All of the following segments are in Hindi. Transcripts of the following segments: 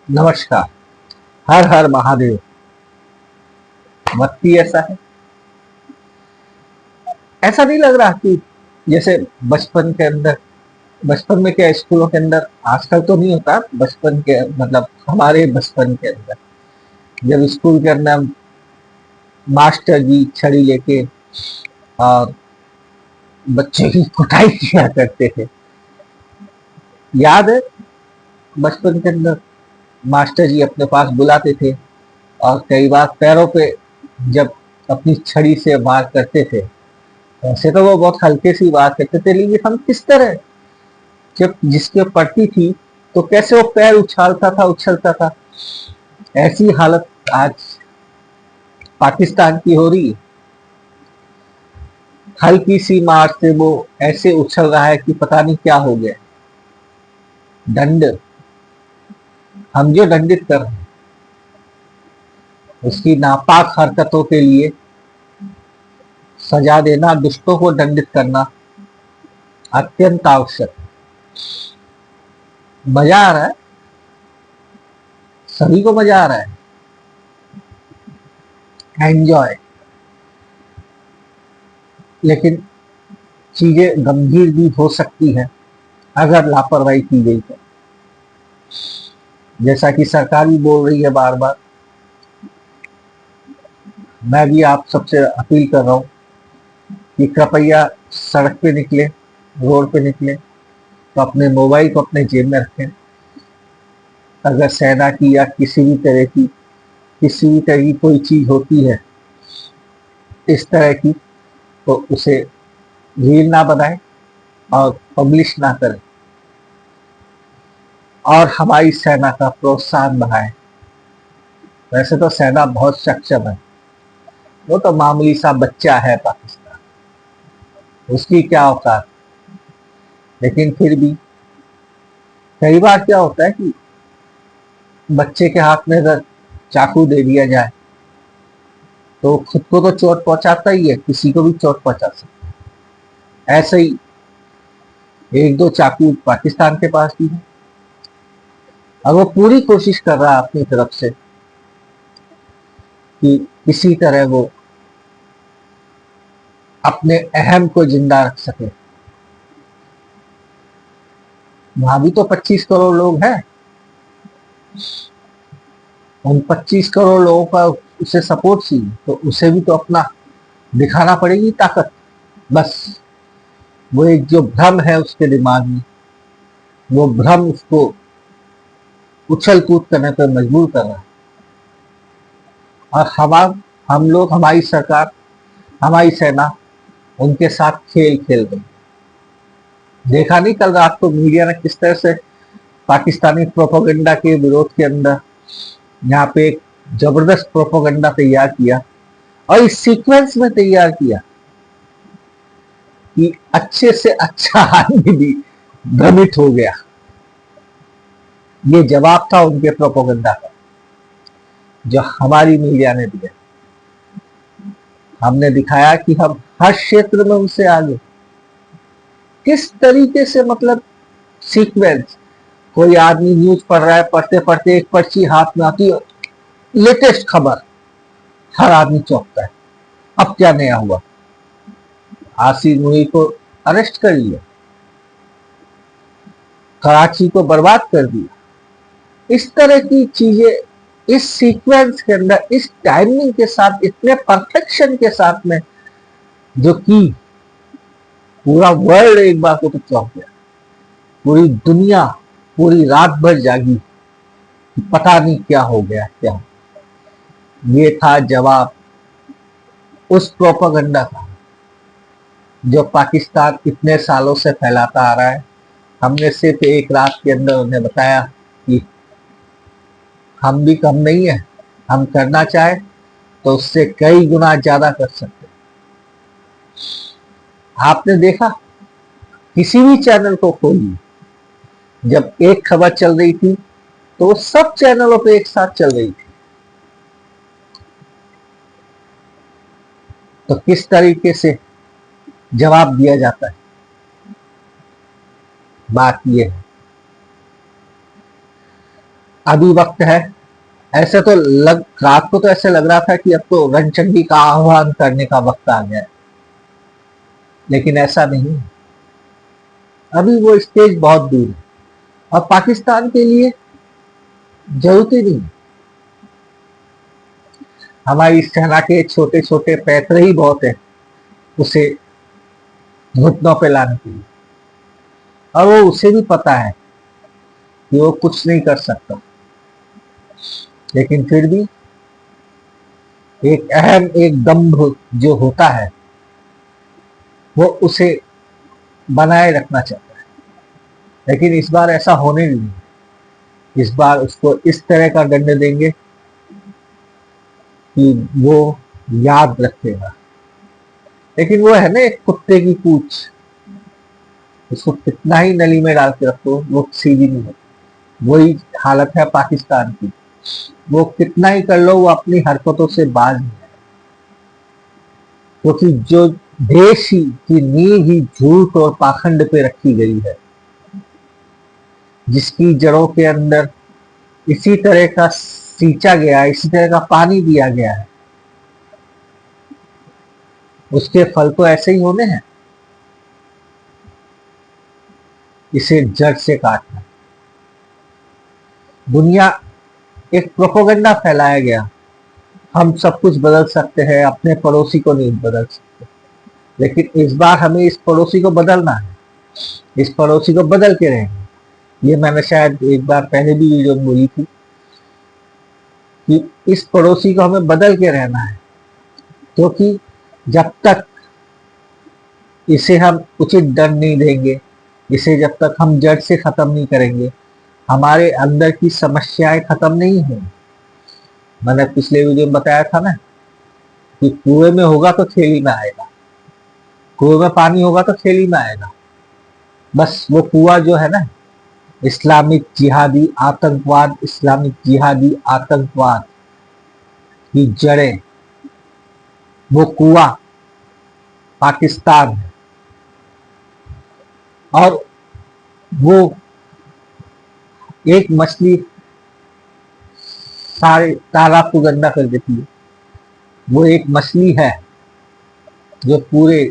नमस्कार। हर हर महादेव। भक्ति ऐसा है, ऐसा नहीं लग रहा कि जैसे बचपन के अंदर, बचपन में क्या स्कूलों के अंदर, आजकल तो नहीं होता, बचपन के मतलब हमारे बचपन के अंदर जब स्कूल के अंदर मास्टर जी छड़ी लेके और बच्चे की कुटाई किया करते थे। याद है बचपन के अंदर मास्टर जी अपने पास बुलाते थे और कई बार पैरों पे जब अपनी छड़ी से वार करते थे। वैसे तो वो बहुत हल्के सी बात करते थे, लेकिन हम किस तरह जब जिसके पड़ती थी तो कैसे वो पैर उछालता था, उछलता था। ऐसी हालत आज पाकिस्तान की हो रही है। हल्की सी मार से वो ऐसे उछल रहा है कि पता नहीं क्या हो गया। दंड, हम जो दंडित कर रहे हैं उसकी नापाक हरकतों के लिए सजा देना, दुष्टों को दंडित करना अत्यंत आवश्यक है। मजा आ रहा है, सभी को मजा आ रहा है, एंजॉय। लेकिन चीजें गंभीर भी हो सकती है अगर लापरवाही की गई तो। जैसा कि सरकार भी बोल रही है बार बार, मैं भी आप सबसे अपील कर रहा हूँ कि कृपया सड़क पे निकले, रोड पे निकले तो अपने मोबाइल को अपने जेब में रखें। अगर सेना की या किसी भी तरह की कोई चीज होती है इस तरह की, तो उसे रील ना बनाए और पब्लिश ना करें और हमारी सेना का प्रोत्साहन बढ़ाएं। वैसे तो सेना बहुत सक्षम है, वो तो मामूली सा बच्चा है पाकिस्तान, उसकी क्या औकात। लेकिन फिर भी कई बार क्या होता है कि बच्चे के हाथ में अगर चाकू दे दिया जाए तो खुद को तो चोट पहुंचाता ही है, किसी को भी चोट पहुंचा सकता है। ऐसे ही एक दो चाकू पाकिस्तान के पास भी है और वो पूरी कोशिश कर रहा है अपनी तरफ से कि किसी तरह वो अपने अहम को जिंदा रख सके। वहां भी तो 25 करोड़ लोग हैं, उन 25 करोड़ लोगों का उसे सपोर्ट चाहिए, तो उसे भी तो अपना दिखाना पड़ेगी ताकत। बस वो एक जो भ्रम है उसके दिमाग में, वो भ्रम उसको उछल कूद करने पर मजबूर कर रहा है। और हम लोग, हमारी सरकार, हमारी सेना उनके साथ खेल खेल रही। देखा नहीं कल रात को मीडिया ने किस तरह से पाकिस्तानी प्रोपोगंडा के विरोध के अंदर यहाँ पे एक जबरदस्त प्रोपोगंडा तैयार किया और इस सीक्वेंस में तैयार किया कि अच्छे से अच्छा आदमी भी भ्रमित हो गया। ये जवाब था उनके प्रोपोगंडा का जो हमारी मीडिया ने दिया। हमने दिखाया कि हम हर क्षेत्र में उनसे आगे। किस तरीके से, मतलब सीक्वेंस, कोई आदमी न्यूज पढ़ रहा है, पढ़ते पढ़ते एक पर्ची हाथ में आती है, लेटेस्ट खबर, हर आदमी चौंकता है। अब क्या नया हुआ? आसिफ मुई को अरेस्ट कर लिया, कराची को बर्बाद कर दिया। इस तरह की चीजें इस सीक्वेंस के अंदर, इस टाइमिंग के साथ, इतने परफेक्शन के साथ में जो की, पूरा वर्ल्ड एक बार को तो चौंक गया। पूरी दुनिया पूरी रात भर जागी, पता नहीं क्या हो गया क्या। ये था जवाब उस प्रोपेगेंडा का जो पाकिस्तान इतने सालों से फैलाता आ रहा है। हमने सिर्फ एक रात के अंदर उन्हें बताया कि हम भी कम नहीं है, हम करना चाहे तो उससे कई गुना ज्यादा कर सकते। आपने देखा, किसी भी चैनल को खोलिए, जब एक खबर चल रही थी तो वो सब चैनलों पे एक साथ चल रही थी। तो किस तरीके से जवाब दिया जाता है? बात यह है अभी वक्त है। ऐसे तो रात को तो ऐसे लग रहा था कि अब तो रणचंडी का आह्वान करने का वक्त आ गया है, लेकिन ऐसा नहीं है। अभी वो स्टेज बहुत दूर है और पाकिस्तान के लिए जरूरत ही नहीं। हमारी सेना के छोटे छोटे पैतरे ही बहुत है उसे घुटनों पे लाने के लिए, और वो उसे भी पता है कि वो कुछ नहीं कर सकता, लेकिन फिर भी एक अहम एक दम्भ जो होता है वो उसे बनाए रखना चाहता है। लेकिन इस बार ऐसा होने नहीं, इस बार उसको इस तरह का दंड देंगे कि वो याद रखेगा। लेकिन वो है ना एक कुत्ते की पूंछ, उसको कितना ही नली में डाल के रखो वो सीधी नहीं होती। वही हालत है पाकिस्तान की, वो कितना ही कर लो वो अपनी हरकतों से बाज नहीं है, क्योंकि जो देश ही की नींव ही झूठ और पाखंड पे रखी गई है, जिसकी जड़ों के अंदर इसी तरह का सींचा गया है, इसी तरह का पानी दिया गया है, उसके फल तो ऐसे ही होने हैं। इसे जड़ से काटना। दुनिया एक प्रोपोगंडा फैलाया गया, हम सब कुछ बदल सकते हैं, अपने पड़ोसी को नहीं बदल सकते। लेकिन इस बार हमें इस पड़ोसी को बदलना है, इस पड़ोसी को बदल के रहेंगे। ये मैंने शायद एक बार पहले भी वीडियो में बोली थी कि इस पड़ोसी को हमें बदल के रहना है, क्योंकि जब तक इसे हम उचित दंड नहीं देंगे, इसे जब तक हम जड़ से खत्म नहीं करेंगे, हमारे अंदर की समस्याएं खत्म नहीं होंगी। मैंने पिछले वीडियो में बताया था ना कि कुएं में होगा तो थैली में आएगा, कुएं में पानी होगा तो थैली में आएगा। बस वो कुआं जो है ना, इस्लामिक जिहादी आतंकवाद, इस्लामिक जिहादी आतंकवाद की जड़ें, वो कुआं पाकिस्तान है। और वो एक मछली सारे तालाब को गंदा कर देती है, वो एक मछली है जो पूरे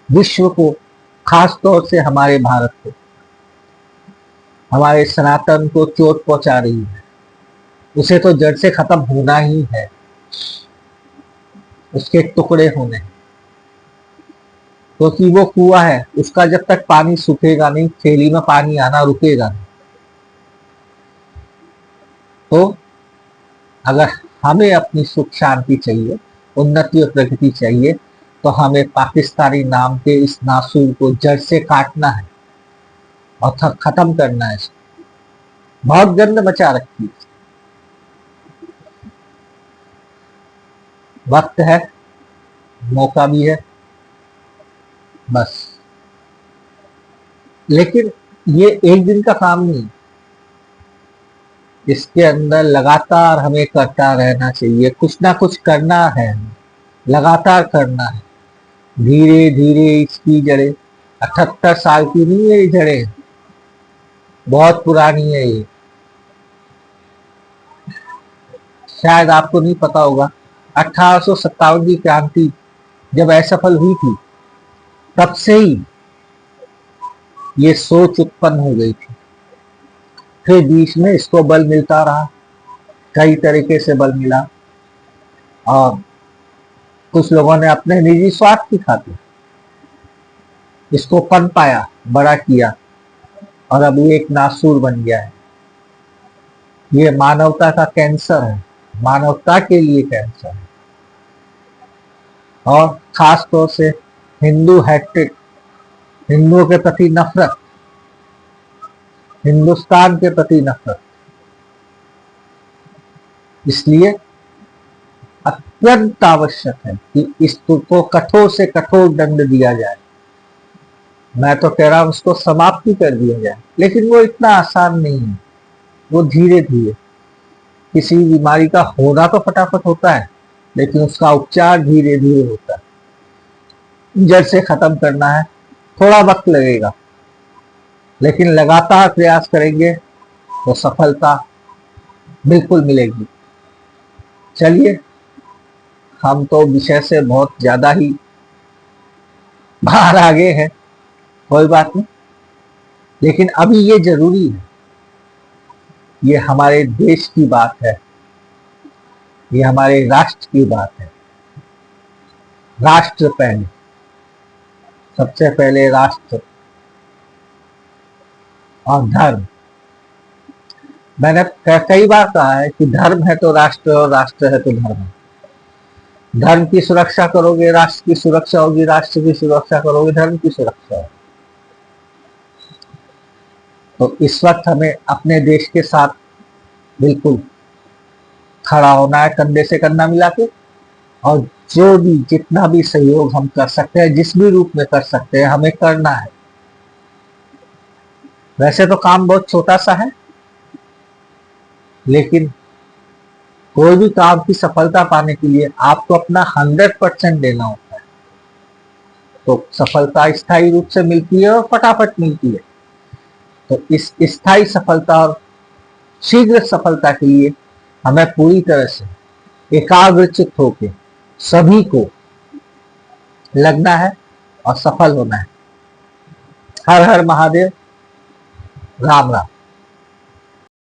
विश्व को, खास तौर से हमारे भारत को, हमारे सनातन को चोट पहुंचा रही है। उसे तो जड़ से खत्म होना ही है, उसके टुकड़े होने हैं, क्योंकि वो कुआं है, उसका जब तक पानी सूखेगा नहीं, थैली में पानी आना रुकेगा नहीं। तो अगर हमें अपनी सुख शांति चाहिए, उन्नति और प्रगति चाहिए, तो हमें पाकिस्तानी नाम के इस नासूर को जड़ से काटना है और खत्म करना है। बहुत गंद मचा रखी है। वक्त है, मौका भी है, बस। लेकिन ये एक दिन का काम नहीं, इसके अंदर लगातार हमें करता रहना चाहिए, कुछ ना कुछ करना है, लगातार करना है। धीरे धीरे इसकी जड़ें 78 साल की नहीं है, ये जड़ें बहुत पुरानी है। ये शायद आपको नहीं पता होगा, 1857 की क्रांति जब असफल हुई थी, तब से ही ये सोच उत्पन्न हो गई थी। फिर बीच में इसको बल मिलता रहा, कई तरीके से बल मिला, और कुछ लोगों ने अपने निजी स्वार्थ की खातिर इसको पनपाया, बड़ा किया, और अब ये एक नासूर बन गया है। ये मानवता का कैंसर है, मानवता के लिए कैंसर है। और खास तौर से हिंदू हैट्रिक, हिंदुओं के प्रति नफरत, हिंदुस्तान के प्रति नफरत, इसलिए अत्यंत आवश्यक है कि इसको कठोर से कठोर दंड दिया जाए। मैं तो कह रहा हूं उसको समाप्ति कर दिया जाए, लेकिन वो इतना आसान नहीं है। वो धीरे धीरे, किसी बीमारी का होना तो फटाफट होता है, लेकिन उसका उपचार धीरे धीरे होता है। जड़ से खत्म करना है, थोड़ा वक्त लगेगा, लेकिन लगातार प्रयास करेंगे तो सफलता बिल्कुल मिलेगी। चलिए, हम तो विषय से बहुत ज्यादा ही बाहर आगे हैं, कोई बात नहीं, लेकिन अभी ये जरूरी है, ये हमारे देश की बात है, ये हमारे राष्ट्र की बात है। राष्ट्र पहले, सबसे पहले राष्ट्र और धर्म। मैंने कई बार कहा है कि धर्म है तो राष्ट्र और राष्ट्र है तो धर्म। धर्म की सुरक्षा करोगे राष्ट्र की सुरक्षा होगी, राष्ट्र की सुरक्षा करोगे धर्म की सुरक्षा होगी। तो इस वक्त हमें अपने देश के साथ बिल्कुल खड़ा होना है, कंधे से कंधा मिला के, और जो भी जितना भी सहयोग हम कर सकते हैं, जिस भी रूप में कर सकते हैं, हमें करना है। वैसे तो काम बहुत छोटा सा है, लेकिन कोई भी काम की सफलता पाने के लिए आपको अपना 100% देना होता है, तो सफलता स्थायी रूप से मिलती है और फटाफट मिलती है। तो इस स्थायी सफलता और शीघ्र सफलता के लिए हमें पूरी तरह से एकाग्रचित होकर सभी को लगना है और सफल होना है। हर हर महादेव, राम राम।